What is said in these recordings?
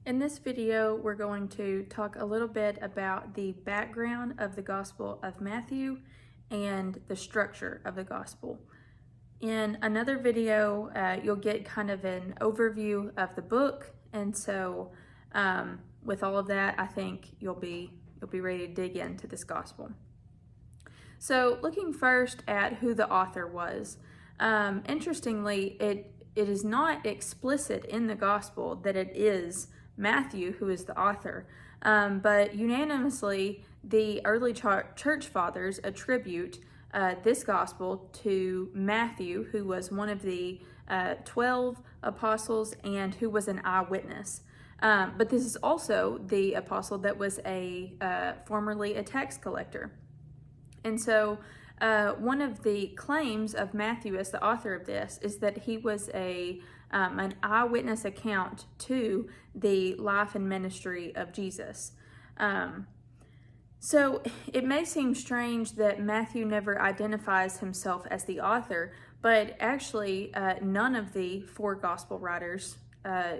In this video, we're going to talk a little bit about the background of the Gospel of Matthew and the structure of the Gospel. In another video, you'll get kind of an overview of the book, and so with all of that, I think you'll be ready to dig into this Gospel. So, looking first at who the author was, interestingly, it is not explicit in the Gospel that it is Matthew who is the author, but unanimously the early church fathers attribute this gospel to Matthew, who was one of the 12 apostles and who was an eyewitness. But this is also the apostle that was formerly a tax collector. And so one of the claims of Matthew as the author of this is that he was an eyewitness account to the life and ministry of Jesus. So it may seem strange that Matthew never identifies himself as the author, but actually none of the four gospel writers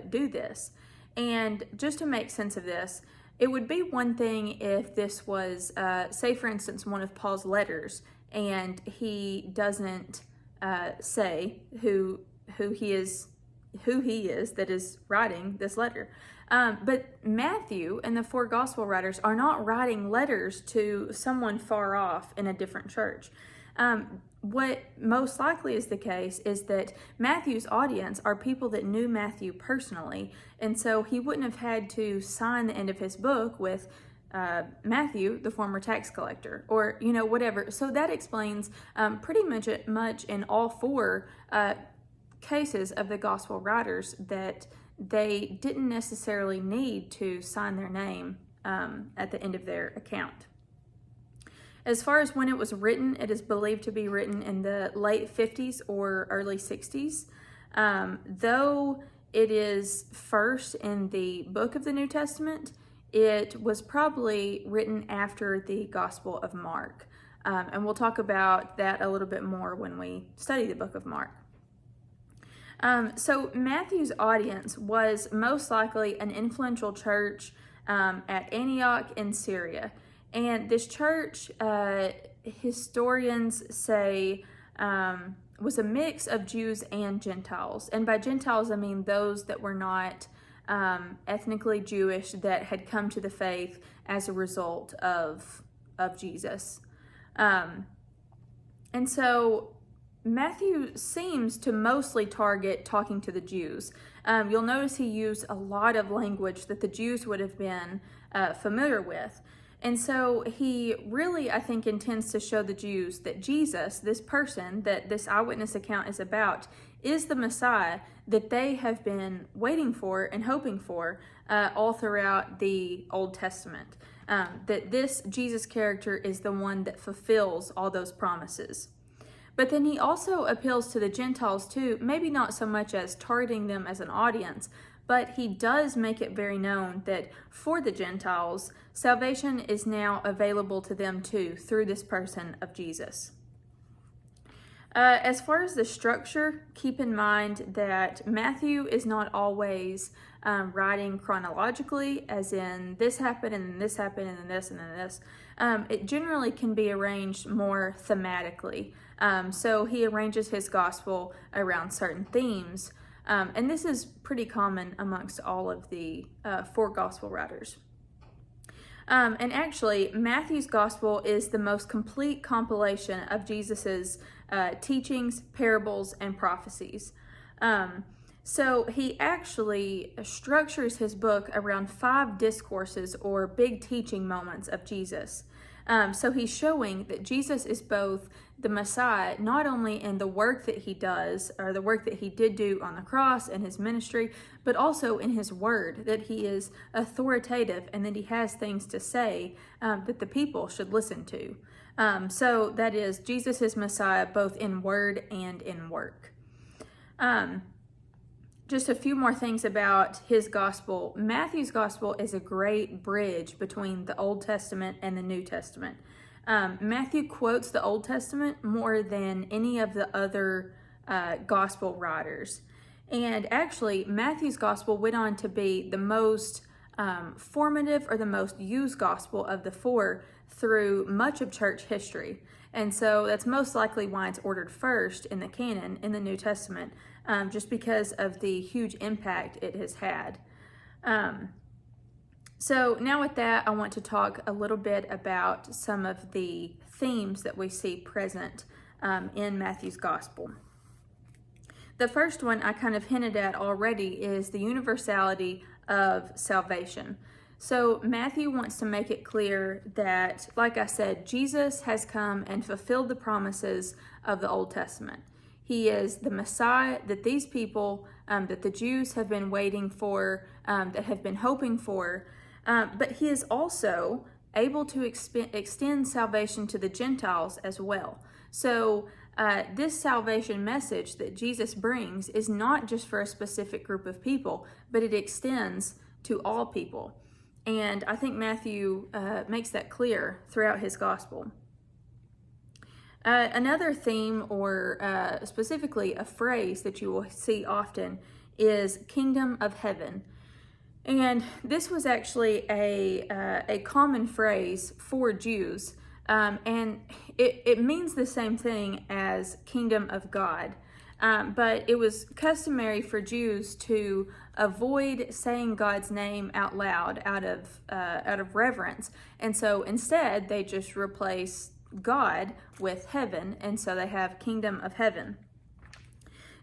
do this. And just to make sense of this, it would be one thing if this was, say for instance, one of Paul's letters, and he doesn't say who he is that is writing this letter. But Matthew and the four gospel writers are not writing letters to someone far off in a different church. What most likely is the case is that Matthew's audience are people that knew Matthew personally, and so he wouldn't have had to sign the end of his book with Matthew, the former tax collector, or whatever. So that explains pretty much in all four cases of the gospel writers that they didn't necessarily need to sign their name at the end of their account. As far as when it was written, it is believed to be written in the late 50s or early 60s. Though it is first in the book of the New Testament, it was probably written after the Gospel of Mark. And we'll talk about that a little bit more when we study the book of Mark. So Matthew's audience was most likely an influential church at Antioch in Syria. And this church, historians say, was a mix of Jews and Gentiles. And by Gentiles, I mean those that were not ethnically Jewish that had come to the faith as a result of Jesus. And so Matthew seems to mostly target talking to the Jews. You'll notice he used a lot of language that the Jews would have been familiar with. And so he really, I think, intends to show the Jews that Jesus, this person that this eyewitness account is about, is the Messiah that they have been waiting for and hoping for all throughout the Old Testament. That this Jesus character is the one that fulfills all those promises. But then he also appeals to the Gentiles too, maybe not so much as targeting them as an audience, but he does make it very known that for the Gentiles, salvation is now available to them too through this person of Jesus. As far as the structure, keep in mind that Matthew is not always writing chronologically, as in this happened and then this happened and then this and then this. It generally can be arranged more thematically. So he arranges his gospel around certain themes. And this is pretty common amongst all of the four gospel writers. And actually, Matthew's gospel is the most complete compilation of Jesus's teachings, parables, and prophecies. So he actually structures his book around 5 discourses or big teaching moments of Jesus. So he's showing that Jesus is both the Messiah, not only in the work that he does, or the work that he did do on the cross and his ministry, but also in his word, that he is authoritative and that he has things to say that the people should listen to. So that is, Jesus is Messiah both in word and in work. Just a few more things about his gospel. Matthew's gospel is a great bridge between the Old Testament and the New Testament. Matthew quotes the Old Testament more than any of the other gospel writers. And actually, Matthew's gospel went on to be the most formative or the most used gospel of the four through much of church history. And so that's most likely why it's ordered first in the canon in the New Testament, just because of the huge impact it has had. So now with that, I want to talk a little bit about some of the themes that we see present in Matthew's gospel. The first one I kind of hinted at already is the universality of salvation. So Matthew wants to make it clear that, like I said, Jesus has come and fulfilled the promises of the Old Testament. He is the Messiah that these people, that the Jews have been waiting for, that have been hoping for, but he is also able to extend salvation to the Gentiles as well. So this salvation message that Jesus brings is not just for a specific group of people, but it extends to all people. And I think Matthew makes that clear throughout his gospel. Another theme, or specifically a phrase that you will see often, is kingdom of heaven. And this was actually a common phrase for Jews. And it means the same thing as kingdom of God. But it was customary for Jews to avoid saying God's name out loud out of reverence. And so instead, they just replace God with heaven. And so they have kingdom of heaven.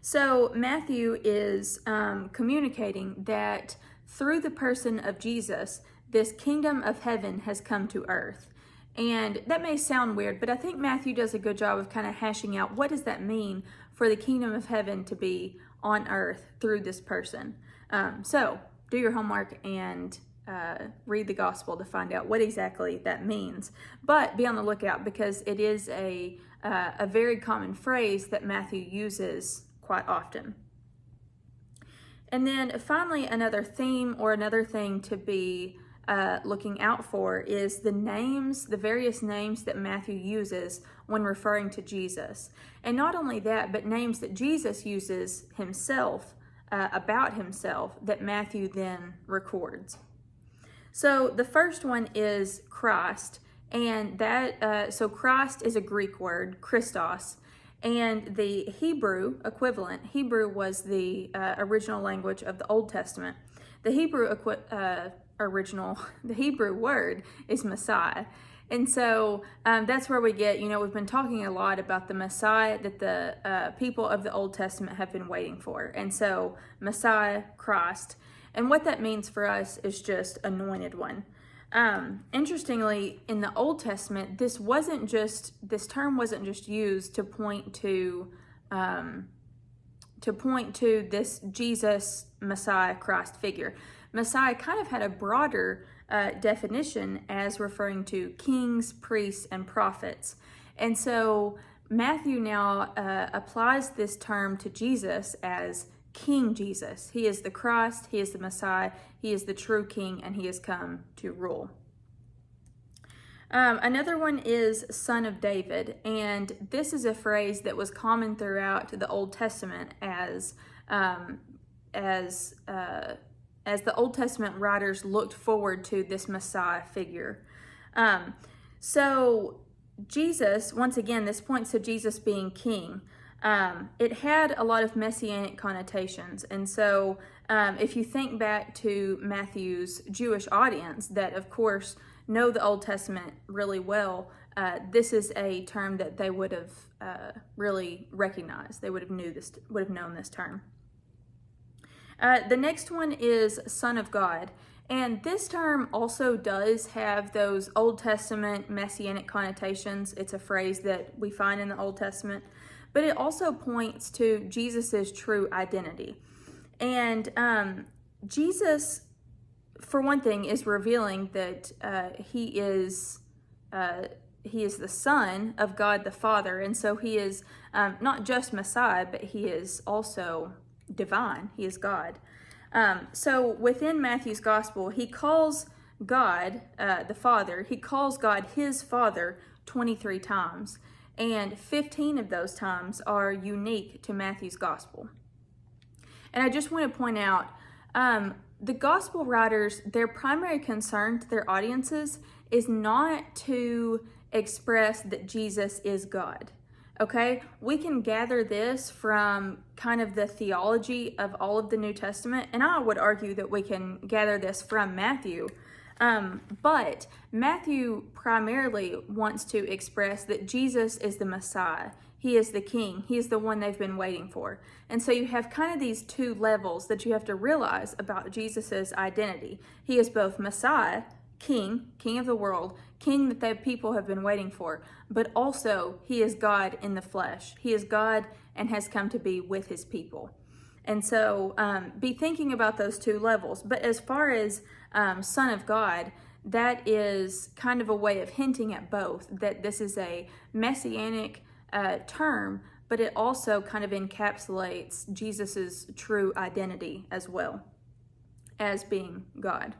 So Matthew is communicating that through the person of Jesus, this kingdom of heaven has come to earth. And that may sound weird, but I think Matthew does a good job of kind of hashing out what does that mean for the kingdom of heaven to be on earth through this person. So do your homework and read the gospel to find out what exactly that means. But be on the lookout, because it is a very common phrase that Matthew uses quite often. And then finally, another theme or another thing to be looking out for is the various names that Matthew uses when referring to Jesus. And not only that, but names that Jesus uses himself, about himself, that Matthew then records. So the first one is Christ, and so Christ is a Greek word, Christos, and the Hebrew equivalent, Hebrew was the original language of the Old Testament. The Hebrew word is Messiah. And so that's where we get, we've been talking a lot about the Messiah that the people of the Old Testament have been waiting for. And so Messiah, Christ. And what that means for us is just anointed one. Interestingly, in the Old Testament, this term wasn't just used to point to this Jesus, Messiah, Christ figure. Messiah kind of had a broader definition as referring to kings, priests, and prophets. And so Matthew now applies this term to Jesus as King Jesus. He is the Christ, he is the Messiah, he is the true king, and he has come to rule. Another one is Son of David, and this is a phrase that was common throughout the Old Testament as the Old Testament writers looked forward to this Messiah figure. So Jesus, once again, this points to Jesus being king. It had a lot of messianic connotations. And so if you think back to Matthew's Jewish audience that, of course, know the Old Testament really well, this is a term that they would have really recognized. They would have known this term. The next one is Son of God. And this term also does have those Old Testament messianic connotations. It's a phrase that we find in the Old Testament. But it also points to Jesus's true identity. And Jesus, for one thing, is revealing that he is the Son of God the Father. And so he is not just Messiah, but he is also divine. He is God. So within Matthew's gospel, he calls God the Father, he calls God his Father 23 times. And 15 of those times are unique to Matthew's gospel. And I just want to point out, the gospel writers, their primary concern to their audiences is not to express that Jesus is God. Okay, we can gather this from kind of the theology of all of the New Testament, and I would argue that we can gather this from Matthew. But Matthew primarily wants to express that Jesus is the Messiah. He is the King. He is the one they've been waiting for. And so you have kind of these two levels that you have to realize about Jesus's identity. He is both Messiah, King of the world, King that the people have been waiting for, but also he is God in the flesh. He is God and has come to be with his people. And so be thinking about those two levels. But as far as Son of God, that is kind of a way of hinting at both, that this is a messianic term, but it also kind of encapsulates Jesus's true identity as well as being God.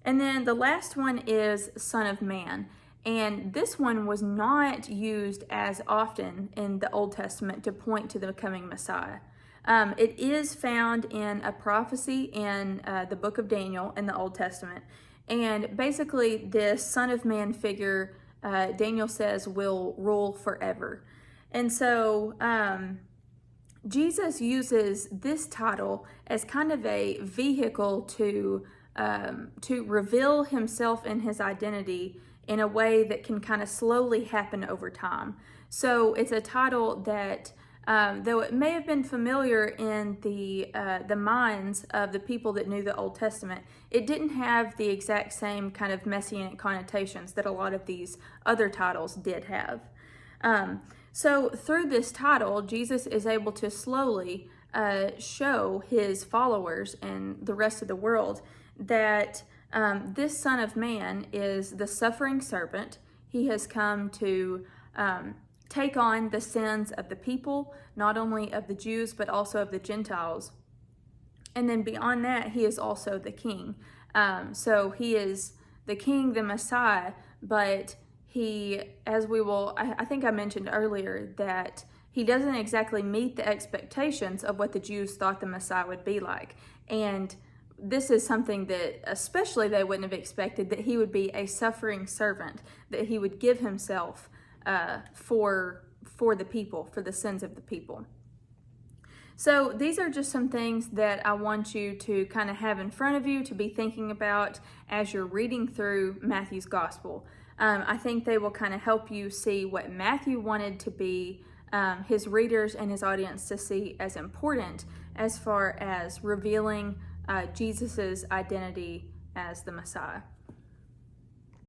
And then the last one is Son of Man. And this one was not used as often in the Old Testament to point to the coming Messiah. It is found in a prophecy in the book of Daniel in the Old Testament. And basically this Son of Man figure, Daniel says, will rule forever. And so Jesus uses this title as kind of a vehicle to reveal himself and his identity in a way that can kind of slowly happen over time. So it's a title that, though it may have been familiar in the minds of the people that knew the Old Testament, it didn't have the exact same kind of messianic connotations that a lot of these other titles did have. So through this title, Jesus is able to slowly show his followers and the rest of the world that this Son of Man is the suffering servant. He has come to take on the sins of the people, not only of the Jews, but also of the Gentiles. And then beyond that, he is also the King. So he is the King, the Messiah, but he, as we will, I think I mentioned earlier, that he doesn't exactly meet the expectations of what the Jews thought the Messiah would be like. And this is something that especially they wouldn't have expected, that he would be a suffering servant, that he would give himself for the people, for the sins of the people. So these are just some things that I want you to kind of have in front of you to be thinking about as you're reading through Matthew's gospel. I think they will kind of help you see what Matthew wanted to be his readers and his audience to see as important as far as revealing Jesus's identity as the Messiah.